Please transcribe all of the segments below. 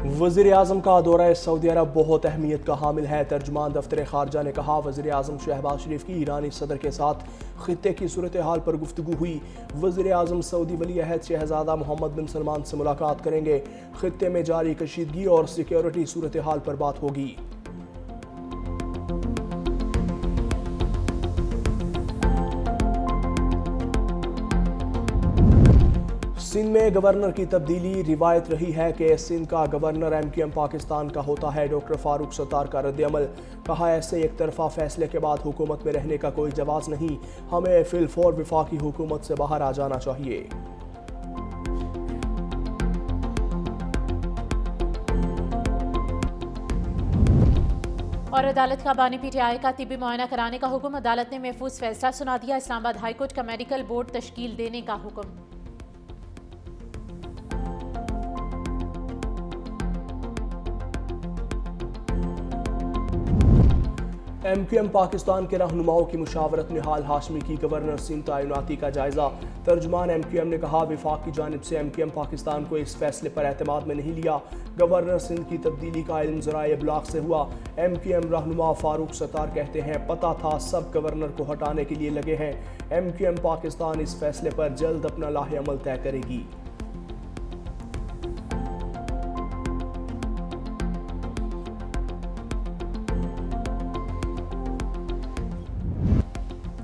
وزیر اعظم کا دورہ سعودی عرب بہت اہمیت کا حامل ہے۔ ترجمان دفتر خارجہ نے کہا، وزیر اعظم شہباز شریف کی ایرانی صدر کے ساتھ خطے کی صورتحال پر گفتگو ہوئی۔ وزیر اعظم سعودی ولی عہد شہزادہ محمد بن سلمان سے ملاقات کریں گے۔ خطے میں جاری کشیدگی اور سیکیورٹی صورتحال پر بات ہوگی۔ سندھ میں گورنر کی تبدیلی، روایت رہی ہے کہ سندھ کا گورنر MQM پاکستان کا ہوتا ہے۔ ڈاکٹر فاروق ستار کا رد عمل، کہا ایسے ایک طرفہ فیصلے کے بعد حکومت میں رہنے کا کوئی جواز نہیں، ہمیں فی الفور وفاقی حکومت سے باہر آ جانا چاہیے۔ اور عدالت کا بانی PTI کا طبی معائنہ کرانے کا حکم، عدالت نے محفوظ فیصلہ سنا دیا۔ اسلام آباد ہائی کورٹ کا میڈیکل بورڈ تشکیل دینے کا حکم۔ MQM پاکستان کے رہنماؤں کی مشاورت نہال ہاشمی کی گورنر سندھ تعیناتی کا جائزہ۔ ترجمان MQM نے کہا، وفاق کی جانب سے MQM پاکستان کو اس فیصلے پر اعتماد میں نہیں لیا۔ گورنر سندھ کی تبدیلی کا علم ذرائع ابلاغ سے ہوا۔ MQM رہنما فاروق ستار کہتے ہیں، پتہ تھا سب گورنر کو ہٹانے کے لیے لگے ہیں۔ MQM پاکستان اس فیصلے پر جلد اپنا لاہ عمل طے کرے گی۔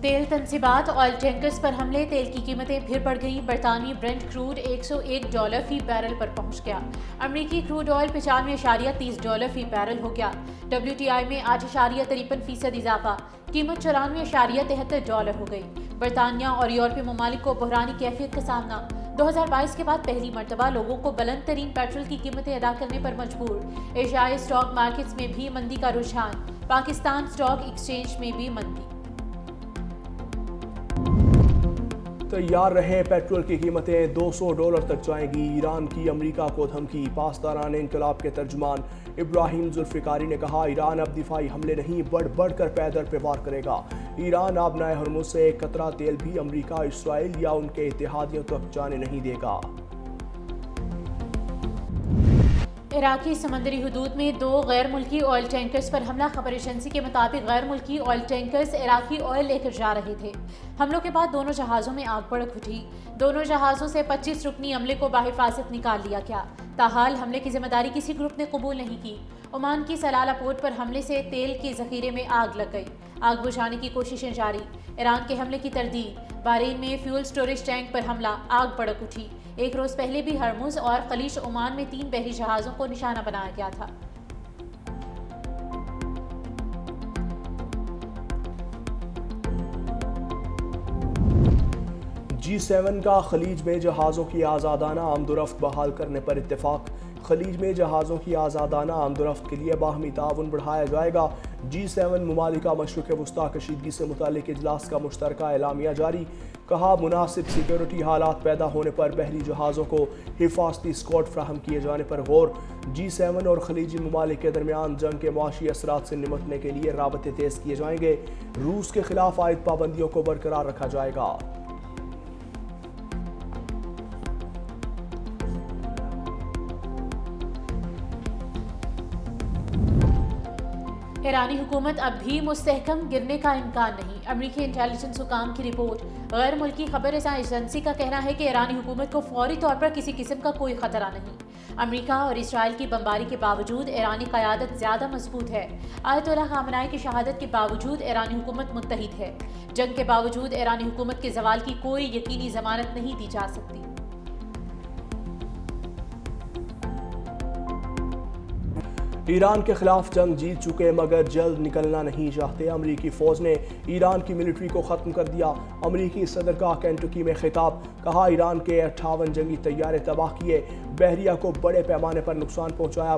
تیل تنصیبات، آئل ٹینکرز پر حملے، تیل کی قیمتیں پھر بڑھ گئیں۔ برطانوی برنٹ کروڈ $101 فی بیرل پر پہنچ گیا۔ امریکی کروڈ آئل $95.30 فی بیرل ہو گیا۔ WTI میں 8.53% اضافہ، قیمت $94.73 ہو گئی۔ برطانیہ اور یورپی ممالک کو بحرانی کیفیت کا سامنا، 2022 کے بعد پہلی مرتبہ لوگوں کو بلند ترین پیٹرول کی قیمتیں ادا کرنے پر مجبور۔ ایشیائی اسٹاک مارکیٹس میں بھی مندی کا رجحان، پاکستان اسٹاک ایکسچینج میں بھی مندی۔ تیار رہیں، پیٹرول کی قیمتیں $200 تک جائیں گی۔ ایران کی امریکہ کو دھمکی، پاسداران انقلاب کے ترجمان ابراہیم ذوالفقاری نے کہا، ایران اب دفاعی حملے نہیں بڑھ کر پیدر پہ وار کرے گا۔ ایران آبنائے ہرمز سے ایک قطرہ تیل بھی امریکہ، اسرائیل یا ان کے اتحادیوں تک جانے نہیں دے گا۔ عراقی سمندری حدود میں 2 غیر ملکی آئل ٹینکرز پر حملہ، خبر ایجنسی کے مطابق غیر ملکی آئل ٹینکرز عراقی آئل لے کر جا رہے تھے۔ حملوں کے بعد دونوں جہازوں میں آگ بھڑک اٹھی۔ دونوں جہازوں سے 25 رکنی عملے کو بحفاظت نکال لیا گیا۔ تاحال حملے کی ذمہ داری کسی گروپ نے قبول نہیں کی۔ عمان کی سلالہ پورٹ پر حملے سے تیل کے ذخیرے میں آگ لگ گئی، آگ بجھانے کی کوششیں جاری۔ ایران کے حملے کی تردید، بحرین میں فیول سٹوریج ٹینک پر حملہ، آگ بھڑک اٹھی۔ ایک روز پہلے بھی ہرمز اور خلیج عمان میں 3 بحری جہازوں کو نشانہ بنایا گیا تھا۔ G7 کا خلیج میں جہازوں کی آزادانہ آمد و رفت بحال کرنے پر اتفاق۔ خلیج میں جہازوں کی آزادانہ آمد و رفت کے لیے باہمی تعاون بڑھایا جائے گا۔ G7 ممالکہ مشرق وسطیٰ کشیدگی سے متعلق اجلاس کا مشترکہ اعلامیہ جاری، کہا مناسب سیکیورٹی حالات پیدا ہونے پر بحری جہازوں کو حفاظتی اسکارٹ فراہم کیے جانے پر غور۔ G7 اور خلیجی ممالک کے درمیان جنگ کے معاشی اثرات سے نمٹنے کے لیے رابطے تیز کیے جائیں گے۔ روس کے خلاف عائد پابندیوں کو برقرار رکھا جائے گا۔ ایرانی حکومت اب بھی مستحکم، گرنے کا امکان نہیں، امریکی انٹیلیجنس حکام کی رپورٹ۔ غیر ملکی خبر رساں ایجنسی کا کہنا ہے کہ ایرانی حکومت کو فوری طور پر کسی قسم کا کوئی خطرہ نہیں۔ امریکہ اور اسرائیل کی بمباری کے باوجود ایرانی قیادت زیادہ مضبوط ہے۔ آیت اللہ خامنہئی کی شہادت کے باوجود ایرانی حکومت متحد ہے۔ جنگ کے باوجود ایرانی حکومت کے زوال کی کوئی یقینی ضمانت نہیں دی جا سکتی۔ ایران کے خلاف جنگ جیت چکے مگر جلد نکلنا نہیں چاہتے۔ امریکی فوج نے ایران کی ملٹری کو ختم کر دیا۔ امریکی صدر کا کینٹکی میں خطاب، کہا ایران کے 58 جنگی طیارے تباہ کیے، بحریہ کو بڑے پیمانے پر نقصان پہنچایا،